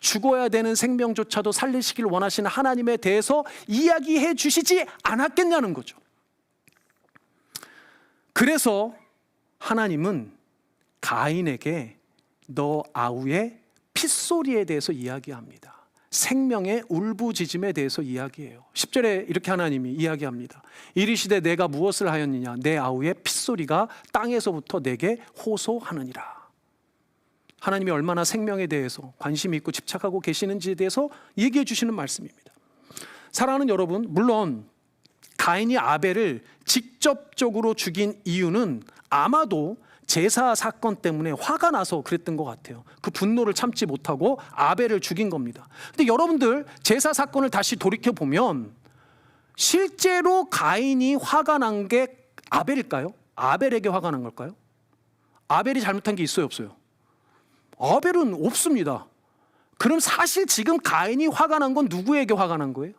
죽어야 되는 생명조차도 살리시길 원하시는 하나님에 대해서 이야기해 주시지 않았겠냐는 거죠. 그래서 하나님은 가인에게 너 아우의 핏소리에 대해서 이야기합니다. 생명의 울부짖음에 대해서 이야기해요. 10절에 이렇게 하나님이 이야기합니다. 이르시되 내가 무엇을 하였느냐, 내 아우의 핏소리가 땅에서부터 내게 호소하느니라. 하나님이 얼마나 생명에 대해서 관심이 있고 집착하고 계시는지에 대해서 얘기해 주시는 말씀입니다. 사랑하는 여러분, 물론 가인이 아벨을 직접적으로 죽인 이유는 아마도 제사 사건 때문에 화가 나서 그랬던 것 같아요. 그 분노를 참지 못하고 아벨을 죽인 겁니다. 근데 여러분들 제사 사건을 다시 돌이켜보면 실제로 가인이 화가 난 게 아벨일까요? 아벨에게 화가 난 걸까요? 아벨이 잘못한 게 있어요, 없어요? 아벨은 없습니다. 그럼 사실 지금 가인이 화가 난 건 누구에게 화가 난 거예요?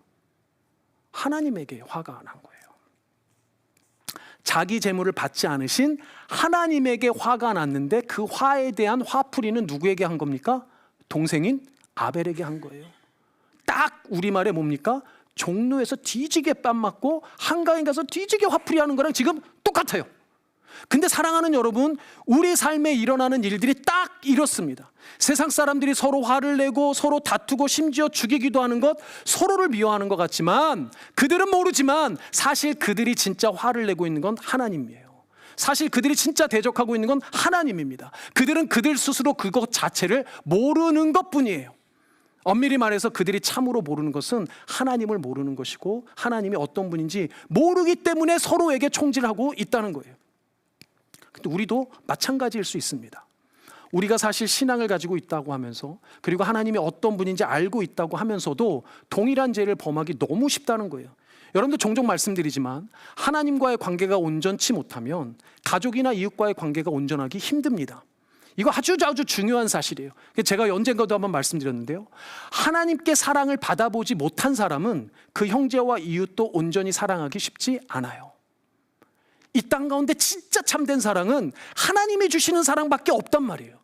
하나님에게 화가 난 거예요. 자기 재물을 받지 않으신 하나님에게 화가 났는데 그 화에 대한 화풀이는 누구에게 한 겁니까? 동생인 아벨에게 한 거예요. 딱 우리말에 뭡니까? 종로에서 뒤지게 뺨 맞고 한가인 가서 뒤지게 화풀이하는 거랑 지금 똑같아요. 근데 사랑하는 여러분, 우리 삶에 일어나는 일들이 딱 이렇습니다. 세상 사람들이 서로 화를 내고 서로 다투고 심지어 죽이기도 하는 것, 서로를 미워하는 것 같지만 그들은 모르지만 사실 그들이 진짜 화를 내고 있는 건 하나님이에요. 사실 그들이 진짜 대적하고 있는 건 하나님입니다. 그들은 그들 스스로 그것 자체를 모르는 것뿐이에요. 엄밀히 말해서 그들이 참으로 모르는 것은 하나님을 모르는 것이고 하나님이 어떤 분인지 모르기 때문에 서로에게 총질하고 있다는 거예요. 근데 우리도 마찬가지일 수 있습니다. 우리가 사실 신앙을 가지고 있다고 하면서, 그리고 하나님이 어떤 분인지 알고 있다고 하면서도 동일한 죄를 범하기 너무 쉽다는 거예요. 여러분들 종종 말씀드리지만 하나님과의 관계가 온전치 못하면 가족이나 이웃과의 관계가 온전하기 힘듭니다. 이거 아주 중요한 사실이에요. 제가 언젠가도 한번 말씀드렸는데요, 하나님께 사랑을 받아보지 못한 사람은 그 형제와 이웃도 온전히 사랑하기 쉽지 않아요. 이 땅 가운데 진짜 참된 사랑은 하나님이 주시는 사랑밖에 없단 말이에요.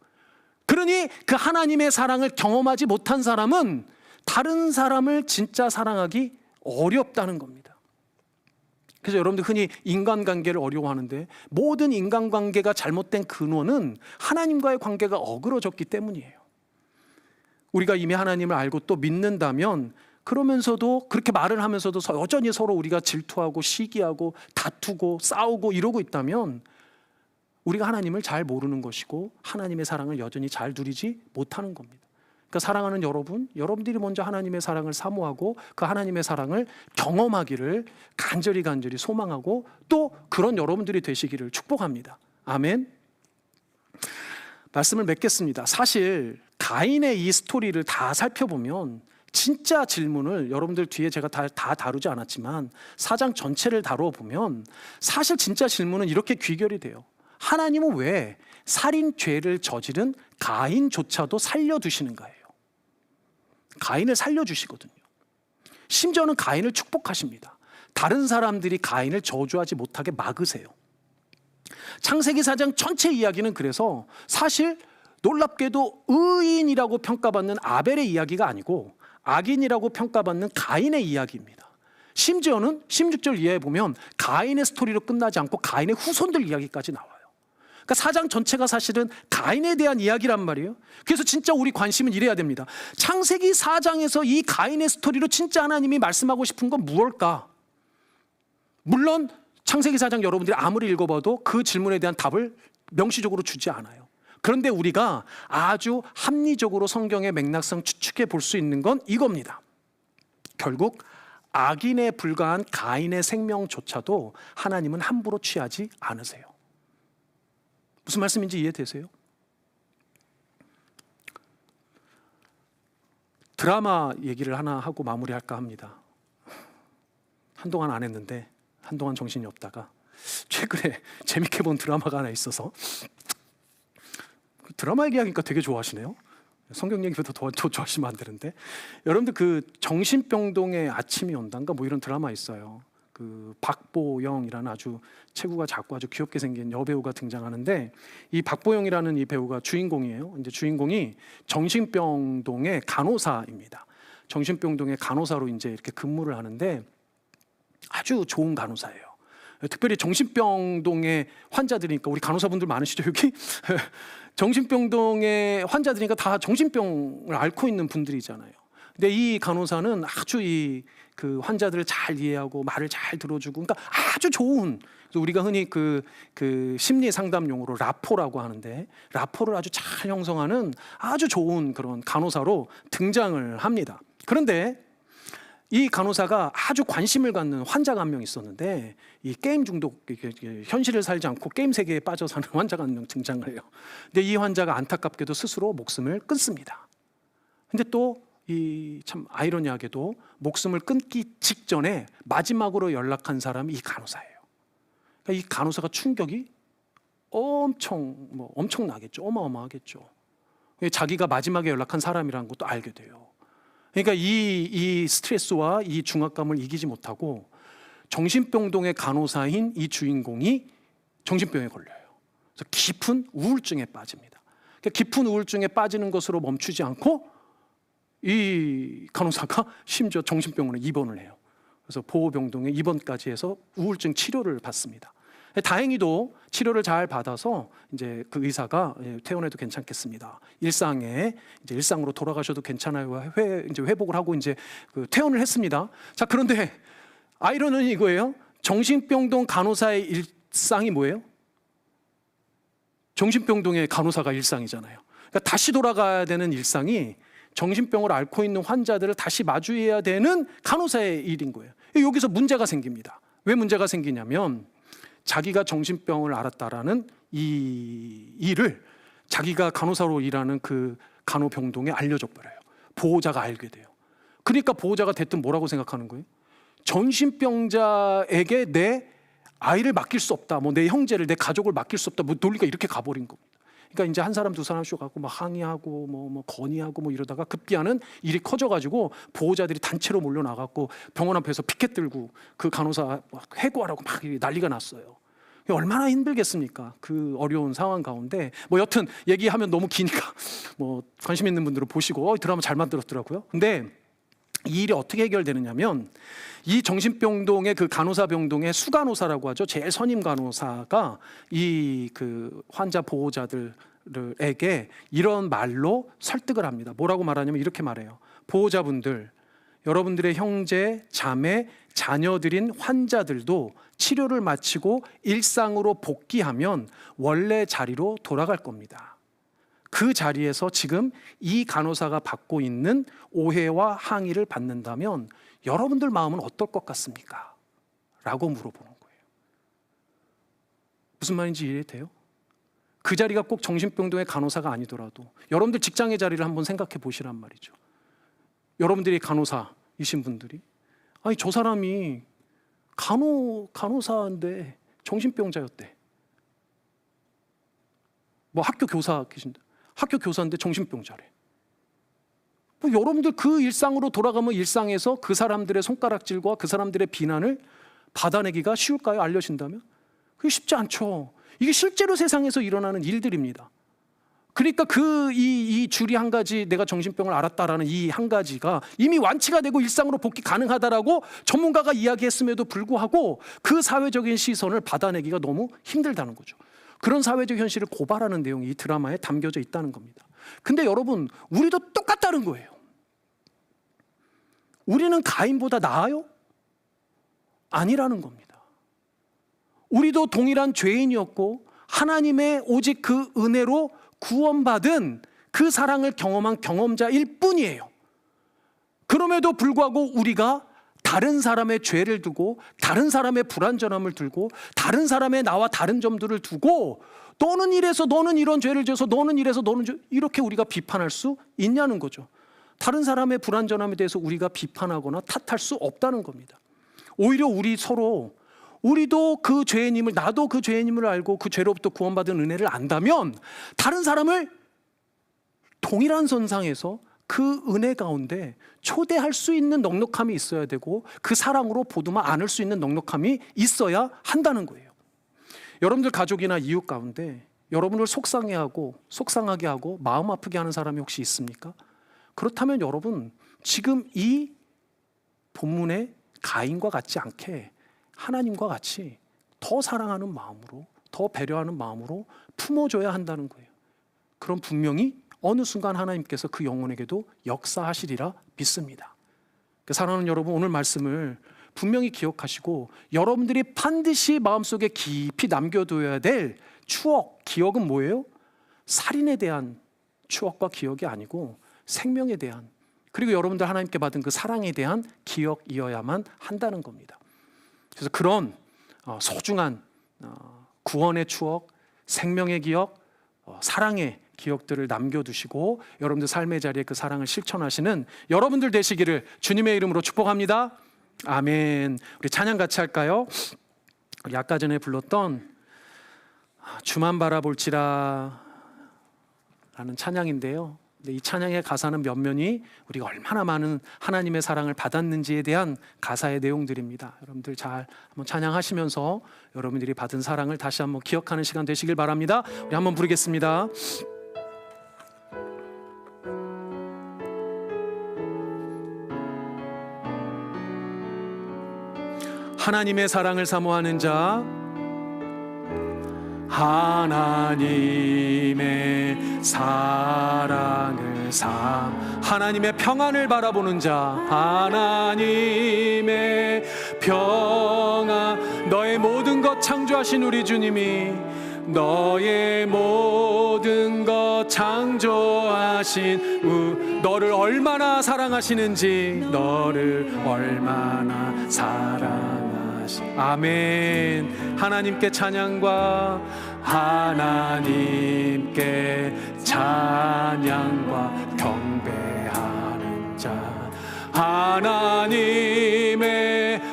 그러니 그 하나님의 사랑을 경험하지 못한 사람은 다른 사람을 진짜 사랑하기 어렵다는 겁니다. 그래서 여러분들 흔히 인간관계를 어려워하는데, 모든 인간관계가 잘못된 근원은 하나님과의 관계가 어그러졌기 때문이에요. 우리가 이미 하나님을 알고 또 믿는다면, 그러면서도 그렇게 말을 하면서도 여전히 서로 우리가 질투하고 시기하고 다투고 싸우고 이러고 있다면 우리가 하나님을 잘 모르는 것이고 하나님의 사랑을 여전히 잘 누리지 못하는 겁니다. 그러니까 사랑하는 여러분들이 먼저 하나님의 사랑을 사모하고 그 하나님의 사랑을 경험하기를 간절히 소망하고, 또 그런 여러분들이 되시기를 축복합니다. 아멘. 말씀을 맺겠습니다. 사실 가인의 이 스토리를 다 살펴보면 진짜 질문을, 여러분들 뒤에 제가 다 다루지 않았지만 4장 전체를 다루어 보면 사실 진짜 질문은 이렇게 귀결이 돼요. 하나님은 왜 살인죄를 저지른 가인조차도 살려두시는가예요. 가인을 살려주시거든요. 심지어는 가인을 축복하십니다. 다른 사람들이 가인을 저주하지 못하게 막으세요. 창세기 4장 전체 이야기는 그래서 사실 놀랍게도 의인이라고 평가받는 아벨의 이야기가 아니고 악인이라고 평가받는 가인의 이야기입니다. 심지어는 16절 이하에 보면 가인의 스토리로 끝나지 않고 가인의 후손들 이야기까지 나와요. 그러니까 4장 전체가 사실은 가인에 대한 이야기란 말이에요. 그래서 진짜 우리 관심은 이래야 됩니다. 창세기 4장에서 이 가인의 스토리로 진짜 하나님이 말씀하고 싶은 건 무엇일까? 물론 창세기 4장 여러분들이 아무리 읽어봐도 그 질문에 대한 답을 명시적으로 주지 않아요. 그런데 우리가 아주 합리적으로 성경의 맥락상 추측해 볼 수 있는 건 이겁니다. 결국 악인에 불과한 가인의 생명조차도 하나님은 함부로 취하지 않으세요. 무슨 말씀인지 이해되세요? 드라마 얘기를 하나 하고 마무리할까 합니다. 한동안 안 했는데, 한동안 정신이 없다가 최근에 재밌게 본 드라마가 하나 있어서, 드라마 얘기하니까 되게 좋아하시네요. 성경 얘기보다 더 좋아하시면 안 되는데, 여러분들 그 정신병동의 아침이 온단가 뭐 이런 드라마 있어요. 그 박보영이라는 아주 체구가 작고 아주 귀엽게 생긴 여배우가 등장하는데, 이 박보영이라는 이 배우가 주인공이에요. 이제 주인공이 정신병동의 간호사입니다. 정신병동의 간호사로 이제 이렇게 근무를 하는데 아주 좋은 간호사예요. 특별히 정신병동의 환자들이니까, 우리 간호사분들 많으시죠 여기? 정신병동의 환자들이니까 다 정신병을 앓고 있는 분들이잖아요. 근데 이 간호사는 아주 그 환자들을 잘 이해하고 말을 잘 들어주고, 그러니까 아주 좋은, 우리가 흔히 그 심리 상담 용어로 라포라고 하는데, 라포를 아주 잘 형성하는 아주 좋은 그런 간호사로 등장을 합니다. 그런데 이 간호사가 아주 관심을 갖는 환자가 한 명 있었는데, 이 게임 중독, 현실을 살지 않고 게임 세계에 빠져 사는 환자가 한 명 등장을 해요. 근데 이 환자가 안타깝게도 스스로 목숨을 끊습니다. 근데 또 이 참 아이러니하게도 목숨을 끊기 직전에 마지막으로 연락한 사람이 이 간호사예요. 그러니까 이 간호사가 충격이 엄청나겠죠. 어마어마하겠죠. 자기가 마지막에 연락한 사람이라는 것도 알게 돼요. 그러니까 이 스트레스와 이 중압감을 이기지 못하고 정신병동의 간호사인 이 주인공이 정신병에 걸려요. 그래서 깊은 우울증에 빠집니다. 그러니까 깊은 우울증에 빠지는 것으로 멈추지 않고 이 간호사가 심지어 정신병원에 입원을 해요. 그래서 보호병동에 입원까지 해서 우울증 치료를 받습니다. 다행히도 치료를 잘 받아서 이제 그 의사가 퇴원해도 괜찮겠습니다. 일상으로 돌아가셔도 괜찮아요. 이제 회복을 하고 이제 그 퇴원을 했습니다. 자, 그런데 아이러니는 이거예요. 정신병동 간호사의 일상이 뭐예요? 정신병동의 간호사가 일상이잖아요. 그러니까 다시 돌아가야 되는 일상이 정신병을 앓고 있는 환자들을 다시 마주해야 되는 간호사의 일인 거예요. 여기서 문제가 생깁니다. 왜 문제가 생기냐면, 자기가 정신병을 앓았다라는 이 일을 자기가 간호사로 일하는 그 간호병동에 알려져 버려요. 보호자가 알게 돼요. 그러니까 보호자가 대뜸 뭐라고 생각하는 거예요? 정신병자에게 내 아이를 맡길 수 없다, 뭐 내 형제를, 내 가족을 맡길 수 없다, 뭐 논리가 이렇게 가버린 겁니다. 그러니까 이제 한 사람 두 사람씩 갖고 막 항의하고 뭐 건의하고 뭐 이러다가 급기야는 일이 커져가지고 보호자들이 단체로 몰려 나갔고 병원 앞에서 피켓 들고 그 간호사 막 해고하라고 막 난리가 났어요. 얼마나 힘들겠습니까? 그 어려운 상황 가운데. 뭐 여튼 얘기하면 너무 기니까 뭐 관심 있는 분들은 보시고 드라마 잘 만들었더라고요. 근데 이 일이 어떻게 해결되느냐면, 이 정신병동의 그 간호사 병동의 수간호사라고 하죠. 제일 선임 간호사가 이 그 환자 보호자들에게 이런 말로 설득을 합니다. 뭐라고 말하냐면 이렇게 말해요. 보호자분들, 여러분들의 형제, 자매, 자녀들인 환자들도 치료를 마치고 일상으로 복귀하면 원래 자리로 돌아갈 겁니다. 그 자리에서 지금 이 간호사가 받고 있는 오해와 항의를 받는다면 여러분들 마음은 어떨 것 같습니까? 라고 물어보는 거예요. 무슨 말인지 이해돼요? 그 자리가 꼭 정신병동의 간호사가 아니더라도 여러분들 직장의 자리를 한번 생각해 보시란 말이죠. 여러분들이 간호사이신 분들이, 아니 저 사람이 간호사인데 정신병자였대. 뭐 학교 교사 계신데, 학교 교사인데 정신병자래. 뭐 여러분들 그 일상으로 돌아가면 일상에서 그 사람들의 손가락질과 그 사람들의 비난을 받아내기가 쉬울까요? 알려진다면? 그게 쉽지 않죠. 이게 실제로 세상에서 일어나는 일들입니다. 그러니까 이 줄이 한 가지, 내가 정신병을 알았다라는 이 한 가지가 이미 완치가 되고 일상으로 복귀 가능하다라고 전문가가 이야기했음에도 불구하고 그 사회적인 시선을 받아내기가 너무 힘들다는 거죠. 그런 사회적 현실을 고발하는 내용이 이 드라마에 담겨져 있다는 겁니다. 근데 여러분, 우리도 똑같다는 거예요. 우리는 가인보다 나아요? 아니라는 겁니다. 우리도 동일한 죄인이었고 하나님의 오직 그 은혜로 구원받은 그 사랑을 경험한 경험자일 뿐이에요. 그럼에도 불구하고 우리가 다른 사람의 죄를 두고, 다른 사람의 불완전함을 두고, 다른 사람의 나와 다른 점들을 두고, 너는 이래서, 너는 이런 죄를 지어서, 너는 이래서, 너는 이렇게 우리가 비판할 수 있냐는 거죠. 다른 사람의 불완전함에 대해서 우리가 비판하거나 탓할 수 없다는 겁니다. 오히려 우리 서로, 우리도 그 죄인임을, 나도 그 죄인임을 알고 그 죄로부터 구원받은 은혜를 안다면 다른 사람을 동일한 선상에서 그 은혜 가운데 초대할 수 있는 넉넉함이 있어야 되고, 그 사랑으로 보듬어 안을 수 있는 넉넉함이 있어야 한다는 거예요. 여러분들 가족이나 이웃 가운데 여러분을 속상하게 하고 마음 아프게 하는 사람이 혹시 있습니까? 그렇다면 여러분, 지금 이 본문의 가인과 같지 않게 하나님과 같이 더 사랑하는 마음으로, 더 배려하는 마음으로 품어줘야 한다는 거예요. 그럼 분명히 어느 순간 하나님께서 그 영혼에게도 역사하시리라 믿습니다. 사랑하는 여러분, 오늘 말씀을 분명히 기억하시고 여러분들이 반드시 마음속에 깊이 남겨둬야 될 추억, 기억은 뭐예요? 살인에 대한 추억과 기억이 아니고 생명에 대한, 그리고 여러분들 하나님께 받은 그 사랑에 대한 기억이어야만 한다는 겁니다. 그래서 그런 소중한 구원의 추억, 생명의 기억, 사랑의 기억들을 남겨두시고 여러분들 삶의 자리에 그 사랑을 실천하시는 여러분들 되시기를 주님의 이름으로 축복합니다. 아멘. 우리 찬양 같이 할까요? 우리 아까 전에 불렀던 주만 바라볼지라 라는 찬양인데요, 이 찬양의 가사는 면면이 우리가 얼마나 많은 하나님의 사랑을 받았는지에 대한 가사의 내용들입니다. 여러분들 잘 한번 찬양하시면서 여러분들이 받은 사랑을 다시 한번 기억하는 시간 되시길 바랍니다. 우리 한번 부르겠습니다. 하나님의 사랑을 사모하는 자, 하나님의 사랑을 하나님의 평안을 바라보는 자, 하나님의 평안, 너의 모든 것 창조하신 우리 주님이 너의 모든 것 창조하신 너를 얼마나 사랑하시는지, 너를 얼마나 사랑하시. 아멘. 하나님께 찬양과 하나님께 찬양과 경배하는 자, 하나님의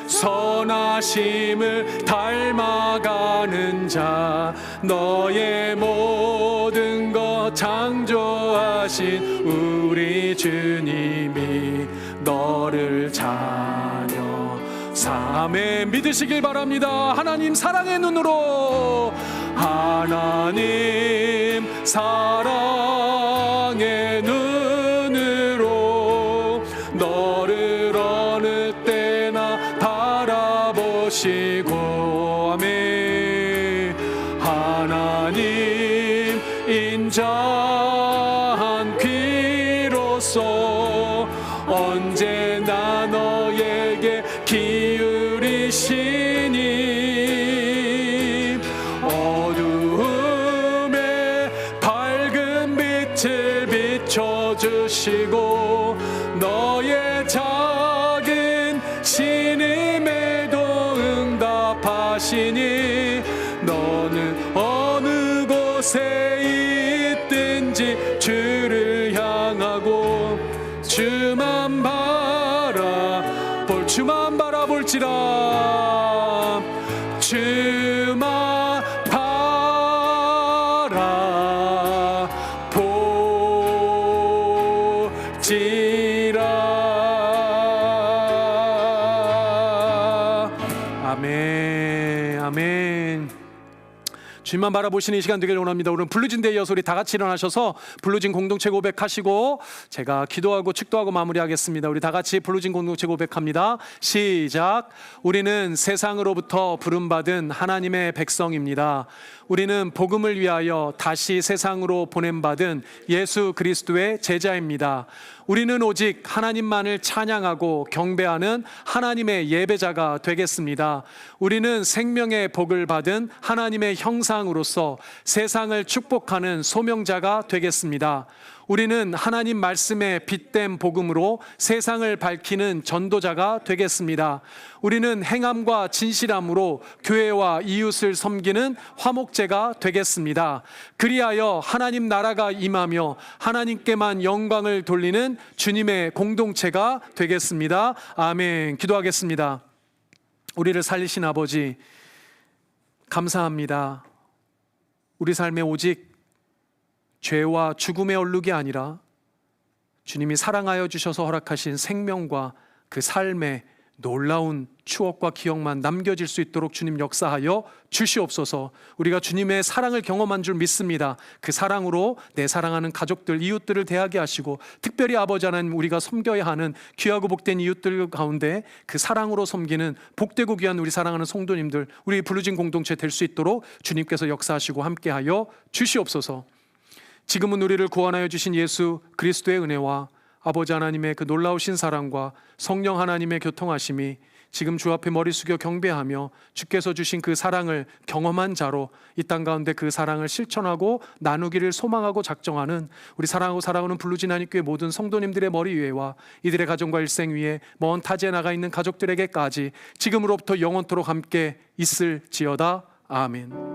선하심을 닮아가는 자, 너의 모든 것 창조하신 우리 주님이 너를 자녀 삼에 믿으시길 바랍니다. 하나님 사랑의 눈으로, 하나님 사랑의 눈으로 너를 어느 때나 바라보시고, 아멘. 하나님 인자한 귀로서 언제나 너에게 기울이시니 어두움에 밝은 빛을 비춰주시고 너의 작은 신임에도 응답하시니 너는 어느 곳에 있든지 주를 향하고 주만 바라볼지라, 주만 바라볼지라. 아멘, 아멘. 주님만 바라보시는 이 시간 되길 원합니다. 오늘 블루진 데이 이어서 우리 다 같이 일어나셔서 블루진 공동체 고백하시고 제가 기도하고 축도하고 마무리하겠습니다. 우리 다 같이 블루진 공동체 고백합니다. 시작. 우리는 세상으로부터 부름받은 하나님의 백성입니다. 우리는 복음을 위하여 다시 세상으로 보냄받은 예수 그리스도의 제자입니다. 우리는 오직 하나님만을 찬양하고 경배하는 하나님의 예배자가 되겠습니다. 우리는 생명의 복을 받은 하나님의 형상으로서 세상을 축복하는 소명자가 되겠습니다. 우리는 하나님 말씀의 빛된 복음으로 세상을 밝히는 전도자가 되겠습니다. 우리는 행함과 진실함으로 교회와 이웃을 섬기는 화목제가 되겠습니다. 그리하여 하나님 나라가 임하며 하나님께만 영광을 돌리는 주님의 공동체가 되겠습니다. 아멘. 기도하겠습니다. 우리를 살리신 아버지, 감사합니다. 우리 삶에 오직 죄와 죽음의 얼룩이 아니라 주님이 사랑하여 주셔서 허락하신 생명과 그 삶의 놀라운 추억과 기억만 남겨질 수 있도록 주님 역사하여 주시옵소서. 우리가 주님의 사랑을 경험한 줄 믿습니다. 그 사랑으로 내 사랑하는 가족들, 이웃들을 대하게 하시고, 특별히 아버지 하나님 우리가 섬겨야 하는 귀하고 복된 이웃들 가운데 그 사랑으로 섬기는 복되고 귀한 우리 사랑하는 성도님들, 우리 블루진 공동체 될 수 있도록 주님께서 역사하시고 함께하여 주시옵소서. 지금은 우리를 구원하여 주신 예수 그리스도의 은혜와 아버지 하나님의 그 놀라우신 사랑과 성령 하나님의 교통하심이 지금 주 앞에 머리 숙여 경배하며 주께서 주신 그 사랑을 경험한 자로 이 땅 가운데 그 사랑을 실천하고 나누기를 소망하고 작정하는 우리 사랑하고 살아오는 블루진 한인교회 모든 성도님들의 머리 위에와 이들의 가정과 일생 위에 먼 타지에 나가 있는 가족들에게까지 지금으로부터 영원토록 함께 있을지어다. 아멘.